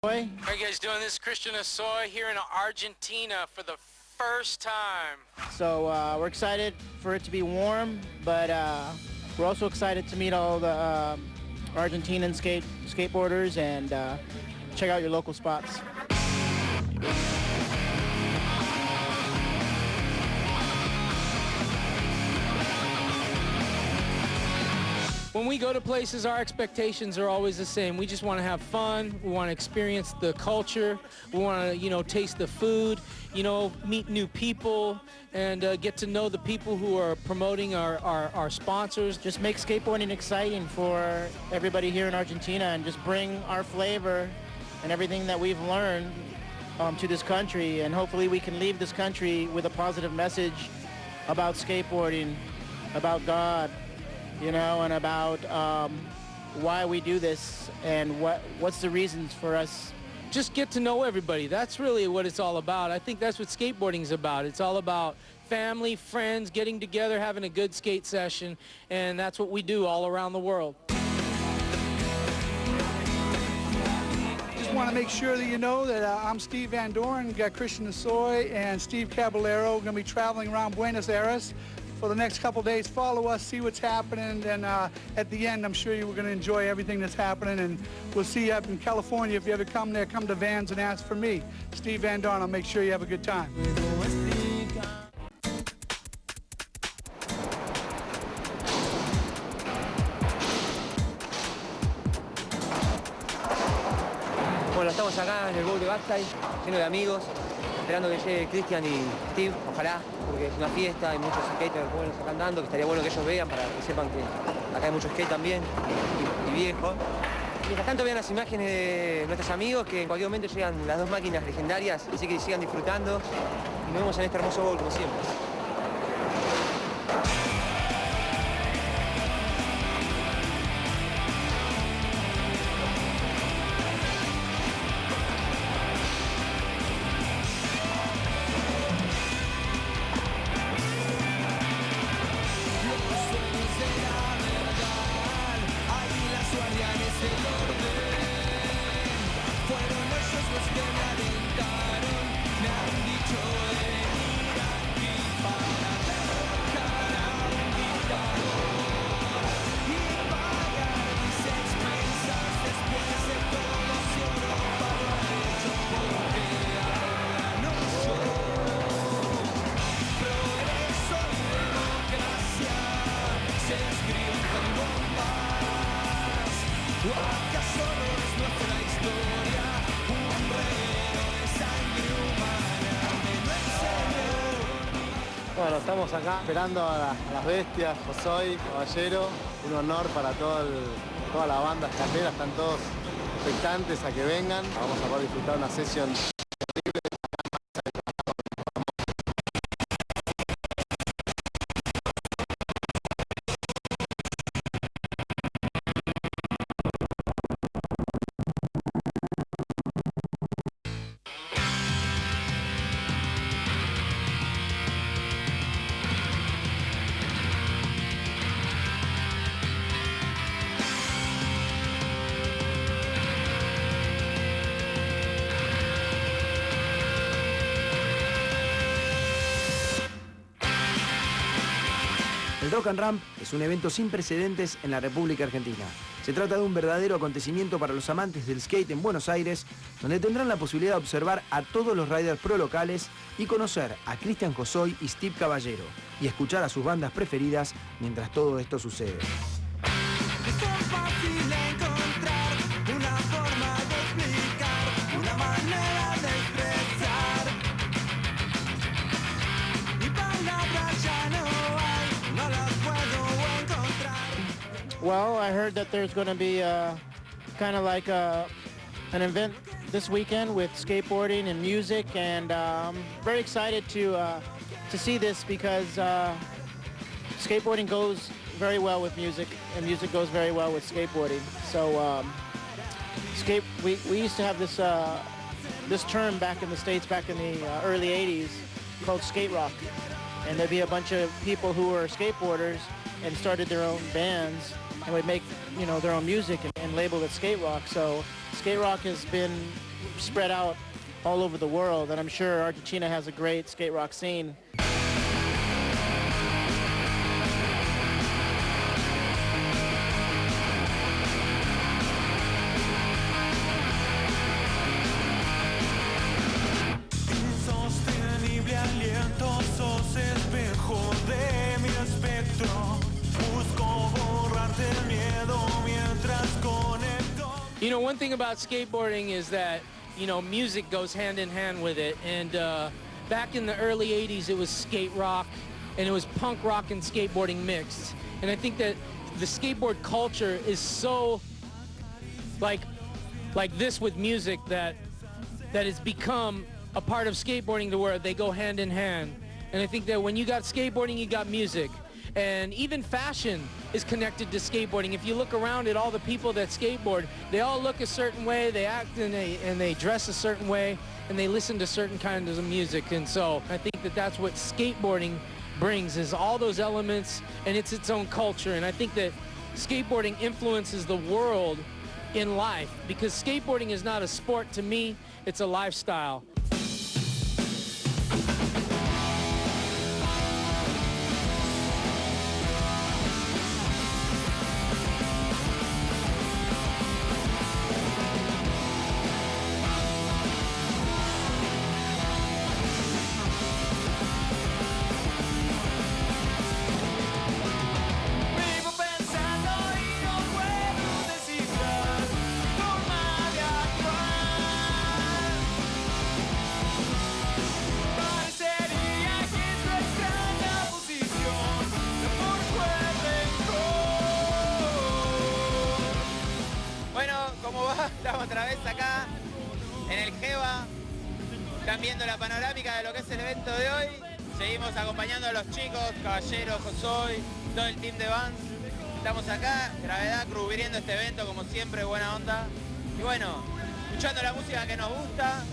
How are you guys doing? This is Christian Hosoi here in Argentina for the first time. So we're excited for it to be warm, but we're also excited to meet all the Argentinian skateboarders and check out your local spots. When we go to places, our expectations are always the same. We just want to have fun. We want to experience the culture. We want to, taste the food, meet new people, and get to know the people who are promoting our sponsors. Just make skateboarding exciting for everybody here in Argentina and just bring our flavor and everything that we've learned to this country. And hopefully we can leave this country with a positive message about skateboarding, about God, and about why we do this and what's the reasons for us. Just get to know everybody. That's really what it's all about. I think that's what skateboarding is about. It's all about family, friends, getting together, having a good skate session, and that's what we do all around the world. Just want to make sure that you know that I'm Steve Van Doren, got Christian Hosoi and Steve Caballero. We're going to be traveling around Buenos Aires for the next couple days. Follow us, see what's happening, and at the end, I'm sure you were going to enjoy everything that's happening, and we'll see you up in California. If you ever come there, come to Vans and ask for me, Steve Van Doren. I'll make sure you have a good time. Bueno, estamos acá en el bowl de backside, lleno de amigos, esperando que llegue Christian y Steve, ojalá, porque es una fiesta, hay muchos skaters buenos acá andando, que estaría bueno que ellos vean para que sepan que acá hay mucho skate también, y viejo. Mientras tanto vean las imágenes de nuestros amigos, que en cualquier momento llegan las dos máquinas legendarias, así que sigan disfrutando, y nos vemos en este hermoso bowl como siempre. Bueno, estamos acá esperando a las bestias, Hosoi, Caballero. Un honor para toda la banda skatera, están todos expectantes a que vengan. Vamos a poder disfrutar una sesión increíble. El Rock and Ramp es un evento sin precedentes en la República Argentina. Se trata de un verdadero acontecimiento para los amantes del skate en Buenos Aires, donde tendrán la posibilidad de observar a todos los riders pro locales y conocer a Christian Hosoi y Steve Caballero, y escuchar a sus bandas preferidas mientras todo esto sucede. Well, I heard that there's going to be kind of like an event this weekend with skateboarding and music, and I'm very excited to see this because skateboarding goes very well with music, and music goes very well with skateboarding. So we used to have this term back in the States back in the early 80s called skate rock, and there'd be a bunch of people who were skateboarders and started their own bands and would make their own music and label it skate rock. So skate rock has been spread out all over the world, and I'm sure Argentina has a great skate rock scene. You know, one thing about skateboarding is that, you know, music goes hand in hand with it. And back in the early 80s, it was skate rock, and it was punk rock and skateboarding mixed. And I think that the skateboard culture is so like this with music that it's become a part of skateboarding to where they go hand in hand. And I think that when you got skateboarding, you got music. And even fashion is connected to skateboarding. If you look around at all the people that skateboard, they all look a certain way, they act and they dress a certain way, and they listen to certain kinds of music. And so I think that that's what skateboarding brings, is all those elements, and it's its own culture. And I think that skateboarding influences the world in life, because skateboarding is not a sport to me, it's a lifestyle. Estamos otra vez acá en el Geva. Están viendo la panorámica de lo que es el evento de hoy. Seguimos acompañando a los chicos, Caballero, Hosoi, todo el team de Vans. Estamos acá, Gravedad, cubriendo este evento como siempre, buena onda. Y bueno, escuchando la música que nos gusta,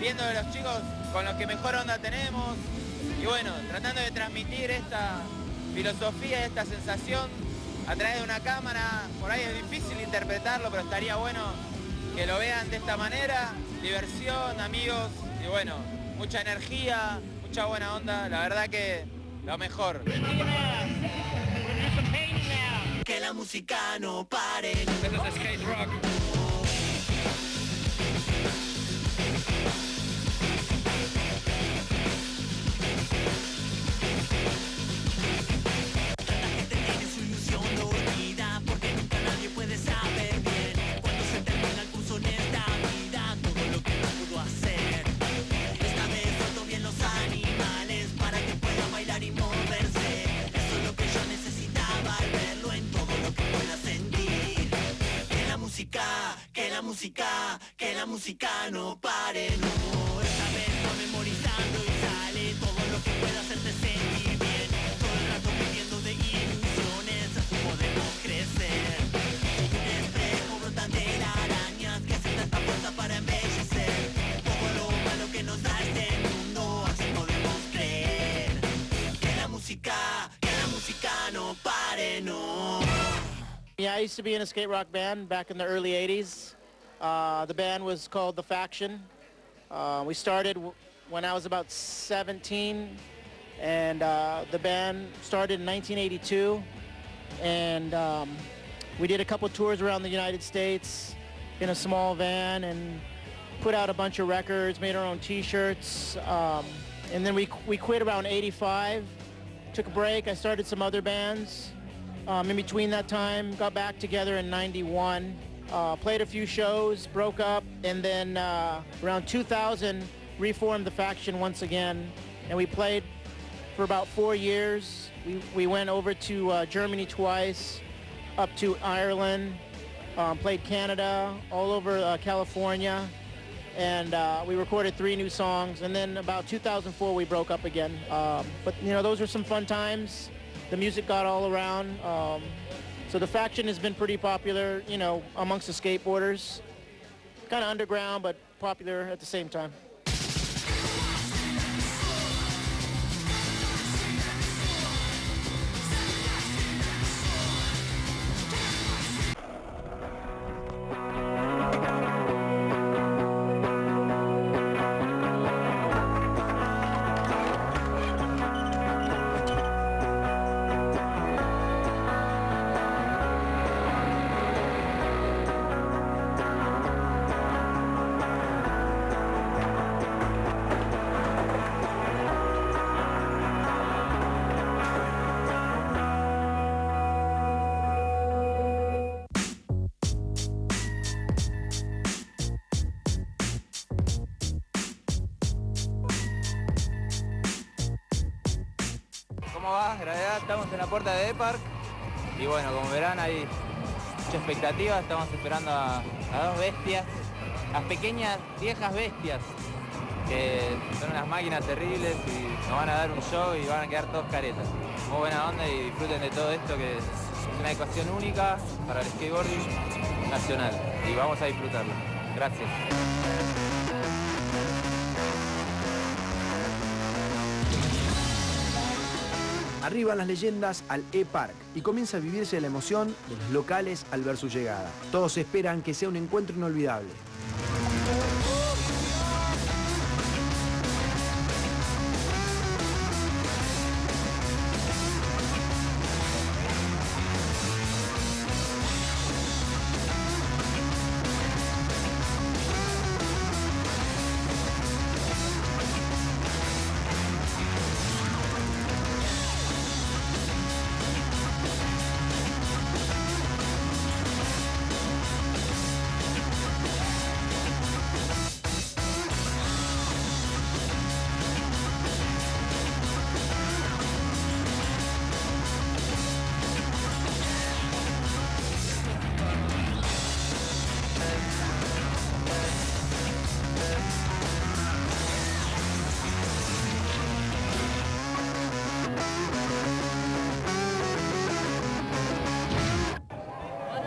viendo de los chicos con los que mejor onda tenemos. Y bueno, tratando de transmitir esta filosofía, esta sensación a través de una cámara. Por ahí es difícil interpretarlo, pero estaría bueno que lo vean de esta manera. Diversión, amigos, y bueno, mucha energía, mucha buena onda. La verdad que lo mejor. Que la música no pare. Esto es skate rock. Que la música no pare, no. Esta vez va memorizando y sale todo lo que pueda hacerte sentir bien. Todo el rato viviendo de ilusiones, podemos crecer. Un espejo brotan de arañas que hacen tanta fuerza para embellecer. Todo lo malo que nos da este mundo, así podemos creer. Que la música no pare, no. Yeah, I used to be in a skate rock band back in the early 80s. The band was called The Faction. We started when I was about 17, and the band started in 1982. And we did a couple tours around the United States in a small van and put out a bunch of records, made our own T-shirts. And then we quit around 85, took a break. I started some other bands. In between that time, got back together in 91, played a few shows, broke up, and then around 2000, reformed the Faction once again, and we played for about 4 years. We went over to Germany twice, up to Ireland, played Canada, all over California, and we recorded 3 new songs, and then about 2004, we broke up again. But, you know, those were some fun times. The music got all around. So the Faction has been pretty popular, you know, amongst the skateboarders. Kind of underground, but popular at the same time. ¿cómo va? Gravedad, estamos en la puerta de Park y bueno, como verán hay mucha expectativa, estamos esperando a dos bestias, las pequeñas viejas bestias, que son unas máquinas terribles y nos van a dar un show y van a quedar todos caretas. Muy buena onda y disfruten de todo esto que es una ecuación única para el skateboarding nacional y vamos a disfrutarlo. Gracias. Arriban las leyendas al E-Park y comienza a vivirse la emoción de los locales al ver su llegada. Todos esperan que sea un encuentro inolvidable.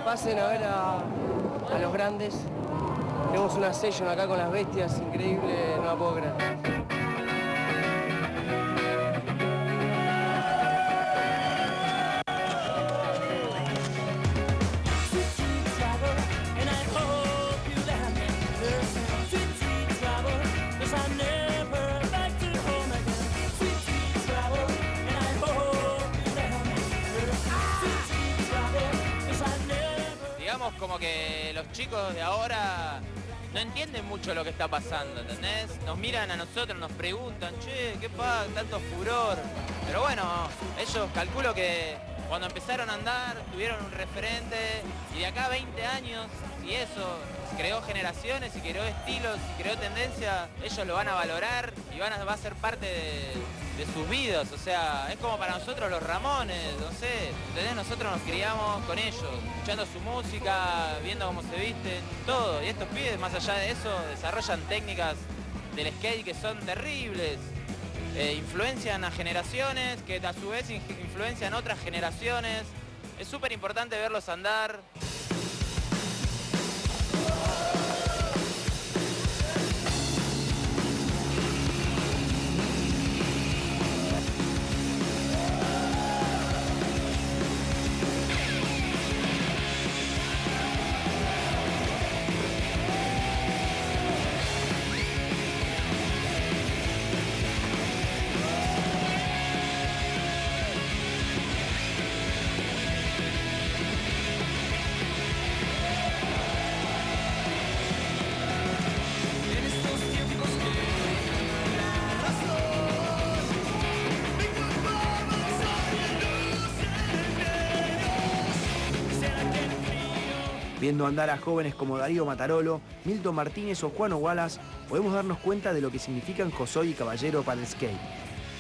Pasen a ver a los grandes. Tenemos una session acá con las bestias, increíble, no la puedo creer. Como que los chicos de ahora no entienden mucho lo que está pasando, ¿entendés? Nos miran a nosotros, nos preguntan, che, ¿qué pasa? Tanto furor. Pero bueno, ellos calculo que cuando empezaron a andar tuvieron un referente y de acá a 20 años, y eso, creó generaciones y creó estilos y creó tendencia, ellos lo van a valorar y va a ser parte de sus vidas. O sea, es como para nosotros los Ramones, no sé, ¿entendés? Nosotros nos criamos con ellos, escuchando su música, viendo cómo se visten, todo. Y estos pibes, más allá de eso, desarrollan técnicas del skate que son terribles. Influencian a generaciones, que a su vez influencian otras generaciones. Es súper importante verlos andar. Viendo andar a jóvenes como Darío Matarolo, Milton Martínez o Juan Wallace, podemos darnos cuenta de lo que significan Hosoi y Caballero para el skate.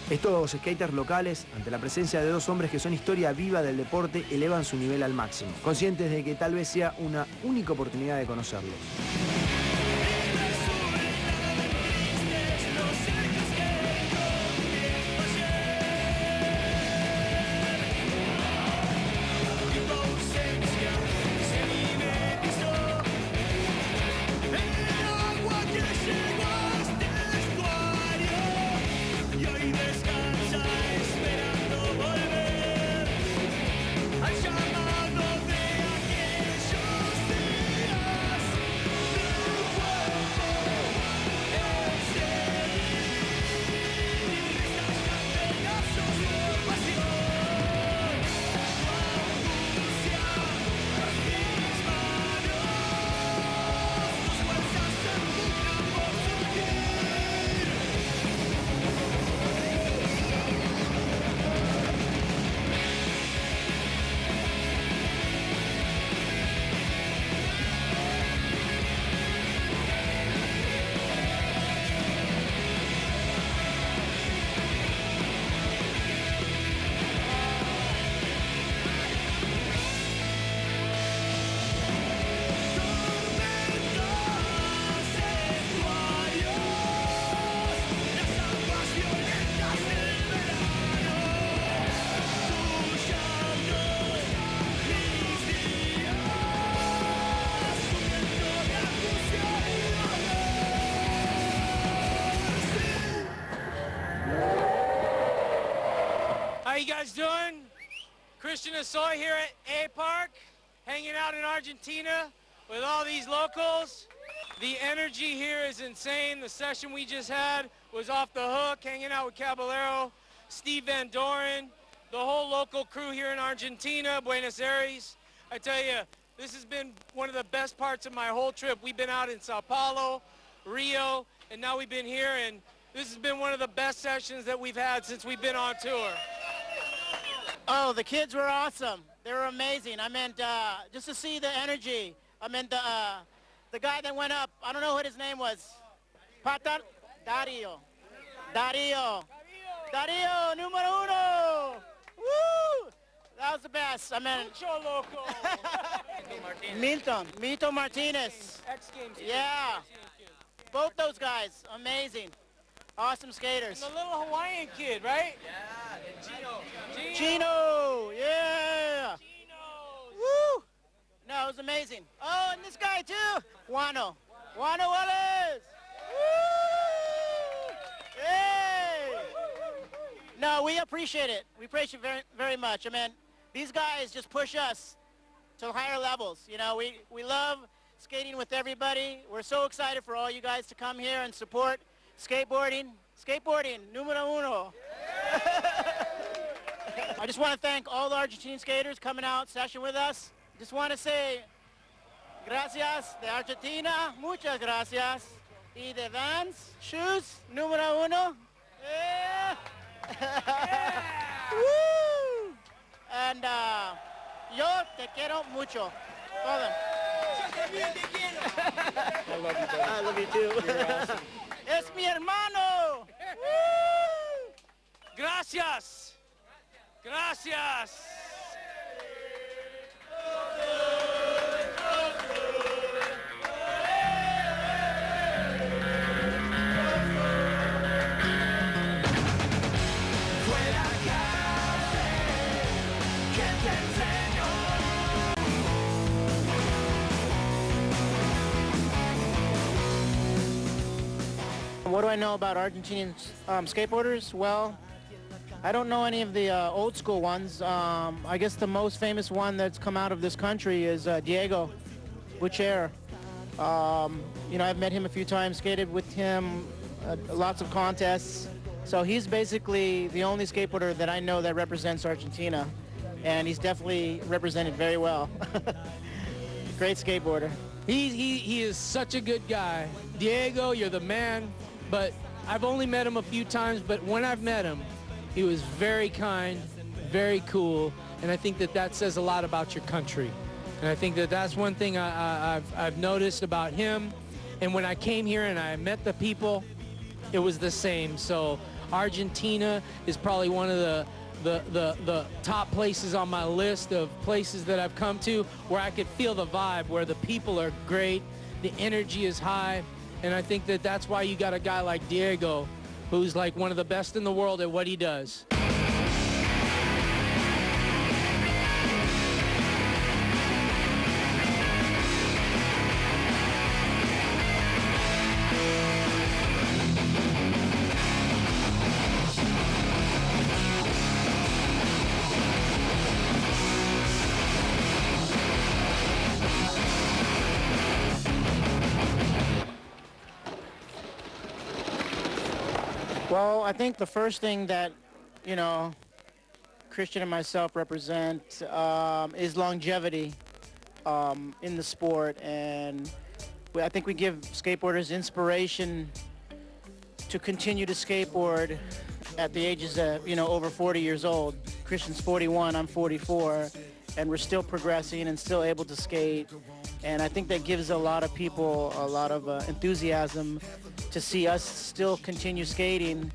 Estos skaters locales, ante la presencia de dos hombres que son historia viva del deporte, elevan su nivel al máximo, conscientes de que tal vez sea una única oportunidad de conocerlos. you guys doing? Christian Hosoi here at A Park, hanging out in Argentina with all these locals. The energy here is insane. The session we just had was off the hook, hanging out with Caballero, Steve Van Doren, the whole local crew here in Argentina, Buenos Aires. I tell you, this has been one of the best parts of my whole trip. We've been out in Sao Paulo, Rio, and now we've been here, and this has been one of the best sessions that we've had since we've been on tour. Oh, the kids were awesome. They were amazing. I meant just to see the energy. I meant the guy that went up, I don't know what his name was. Dario, numero uno. Woo! That was the best. I mean, Milton Martinez. X Games. Yeah. Both those guys, amazing. Awesome skaters. And the little Hawaiian kid, right? Chino, yeah. Woo! No, it was amazing. Oh, and this guy too, Juano Wallace. Woo! Hey! No, we appreciate it. We appreciate it very, very much. I mean, these guys just push us to higher levels. You know, we love skating with everybody. We're so excited for all you guys to come here and support skateboarding. Skateboarding, numero uno. I just want to thank all the Argentine skaters coming out session with us. Just want to say gracias de Argentina, muchas gracias. Y de Vans, shoes, número uno. Yeah. Woo! And yo te quiero mucho. Todo. I love you, buddy. I love you too. You're awesome. Es mi hermano. Woo! Gracias. Gracias. What do I know about Argentinian skateboarders? Well, I don't know any of the old school ones. I guess the most famous one that's come out of this country is Diego Bucher. You know, I've met him a few times, skated with him, lots of contests. So he's basically the only skateboarder that I know that represents Argentina, and he's definitely represented very well. Great skateboarder. He is such a good guy. Diego, you're the man. But I've only met him a few times, but when I've met him, he was very kind, very cool, and I think that that says a lot about your country. And I think that that's one thing I've noticed about him. And when I came here and I met the people, it was the same. So Argentina is probably one of the top places on my list of places that I've come to where I could feel the vibe, where the people are great, the energy is high. And I think that that's why you got a guy like Diego, who's like one of the best in the world at what he does. Well, I think the first thing that, you know, Christian and myself represent is longevity in the sport. And I think we give skateboarders inspiration to continue to skateboard at the ages of, you know, over 40 years old. Christian's 41, I'm 44, and we're still progressing and still able to skate. And I think that gives a lot of people a lot of enthusiasm to see us still continue skating,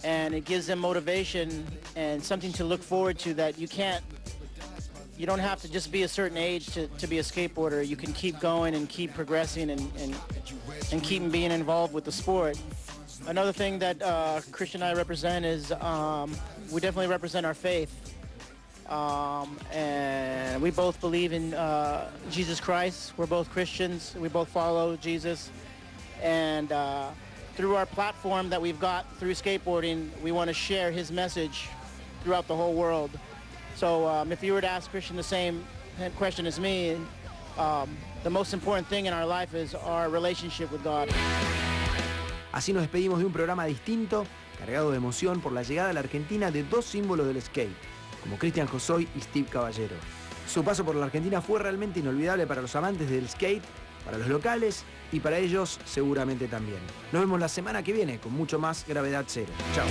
and it gives them motivation and something to look forward to, that you don't have to just be a certain age to be a skateboarder. You can keep going and keep progressing and keep being involved with the sport. Another thing that Christian and I represent is we definitely represent our faith. And we both believe in Jesus Christ. We're both Christians. We both follow Jesus. And through our platform that we've got through skateboarding, we want to share his message throughout the whole world. So if you were to ask Christian the same question as me, the most important thing in our life is our relationship with God. Así nos despedimos de un programa distinto, cargado de emoción por la llegada a la Argentina de dos símbolos del skate, como Cristian Hosoi y Steve Caballero. Su paso por la Argentina fue realmente inolvidable para los amantes del skate, para los locales y para ellos seguramente también. Nos vemos la semana que viene con mucho más Gravedad Cero. Chao.